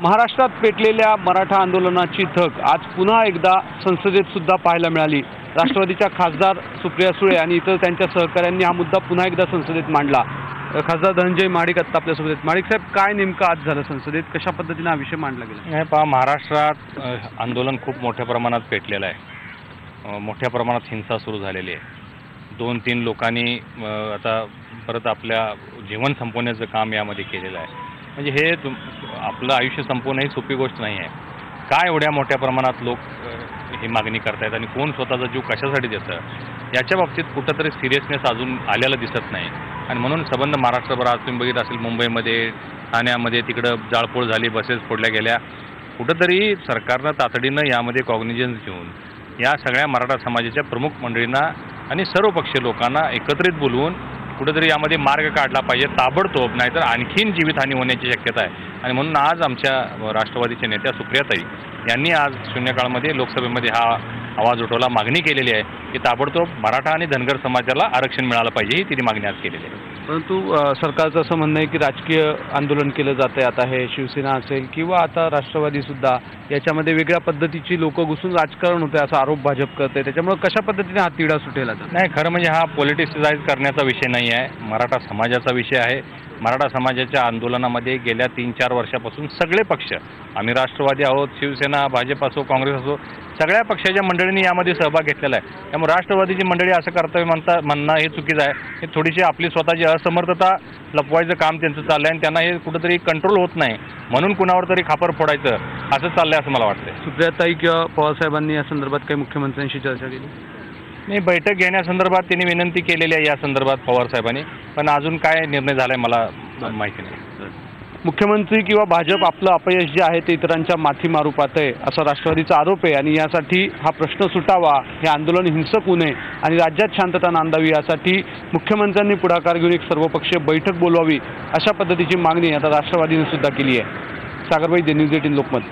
महाराष्ट्रात पेटलेल्या मराठा आंदोलनाची धग आज पुन्हा एकदा संसदेत सुद्धा पाहायला मिळाली। राष्ट्रवादीच्या खासदार सुप्रिया सुळे आणि इतर त्यांच्या सहकाऱ्यांनी हा मुद्दा पुन्हा एकदा संसदेत मांडला। खासदार धनंजय महाडिक आता आपल्यासोबत आहेत। महाडिक साहेब, काय नेमकं आज झालं संसदेत, कशा पद्धतीने हा विषय मांडला गेला? नाही पहा, महाराष्ट्रात आंदोलन खूप मोठ्या प्रमाणात पेटलेलं आहे। मोठ्या प्रमाणात हिंसा सुरू झालेली आहे। 2-3 लोकांनी आता परत आपल्या जीवन संपवण्याचं काम यामध्ये केलेलं आहे। म्हणजे हे आपलं आयुष्य संपवणं ही सोपी गोष्ट नाही आहे। काय एवढ्या मोठ्या प्रमाणात लोक ही मागणी करतायत आणि कोण स्वतःचा जीव कशासाठी देतं याच्या बाबतीत कुठंतरी सिरियसनेस अजून आलेला दिसत नाही। आणि म्हणून संबंध महाराष्ट्रभर आज तुम्ही बघितलं असेल, मुंबईमध्ये, ठाण्यामध्ये तिकडं जाळपोळ झाली, बसेस फोडल्या गेल्या। कुठंतरी सरकारनं तातडीनं यामध्ये कॉग्निजन्स घेऊन या सगळ्या मराठा समाजाच्या प्रमुख मंडळींना आणि सर्व पक्षीय लोकांना एकत्रित बोलवून कुठेतरी यामध्ये मार्ग काढला पाहिजे ताबडतोब, नाहीतर आणखीन जीवितहानी होण्याची शक्यता आहे। आणि म्हणून आज आमच्या राष्ट्रवादीच्या नेत्या सुप्रियाताई यांनी आज शून्यकाळमध्ये लोकसभेमध्ये हा आवाज उठवला, मागणी केलेली आहे की ताबडतोब मराठा आणि धनगर समाजाला आरक्षण मिळालं पाहिजे, ही तिने मागणी आज केलेली आहे। परंतु सरकारचं असं म्हणणं आहे की राजकीय आंदोलन केलं जातं आहे। आता हे शिवसेना असेल किंवा आता राष्ट्रवादीसुद्धा याच्यामध्ये वेगळ्या पद्धतीची लोक घुसून राजकारण होते असा आरोप भाजप करते। त्याच्यामुळे कशा पद्धतीने हा तिढा सुटेल? नाही, खरं म्हणजे हा पॉलिटिसाइज करण्याचा विषय नाही आहे, मराठा समाजाचा विषय आहे। मराठा समाजाच्या आंदोलनामध्ये गेल्या 3-4 वर्षापासून सगळे पक्ष, आम्ही राष्ट्रवादी आहोत, शिवसेना, भाजप असो, काँग्रेस असो, सगळ्या पक्षाच्या मंडळींनी यामध्ये सहभाग घेतलेला आहे। त्यामुळे राष्ट्रवादीची मंडळी असं कर्तव्य म्हणणं हे चुकीचं आहे। हे थोडीशी आपली स्वतःची असमर्थता लपवायचं काम त्यांचं चाललं आहे आणि त्यांना हे कुठंतरी कंट्रोल होत नाही, म्हणून कुणावर तरी खापर फोडायचं असं चाललं आहे असं मला वाटतं। सुप्रियाताई किंवा पवारसाहेबांनी या संदर्भात काही मुख्यमंत्र्यांशी चर्चा केली? नाही, बैठक घेण्यासंदर्भात त्यांनी विनंती केलेली आहे या संदर्भात पवारसाहेबांनी, पण अजून काय निर्णय झाला आहे मला माहिती नाही। मुख्यमंत्री किंवा भाजप आपलं अपयश जे आहे ते इतरांच्या माथी मारू पाहतंय असा राष्ट्रवादीचा आरोप आहे आणि यासाठी हा प्रश्न सुटावा, हे आंदोलन हिंसक होऊ नये आणि राज्यात शांतता नांदावी यासाठी मुख्यमंत्र्यांनी पुढाकार घेऊन एक सर्वपक्षीय बैठक बोलवावी अशा पद्धतीची मागणी आता राष्ट्रवादीने सुद्धा केली आहे। सागरबाई, न्यूज 18 लोकमत।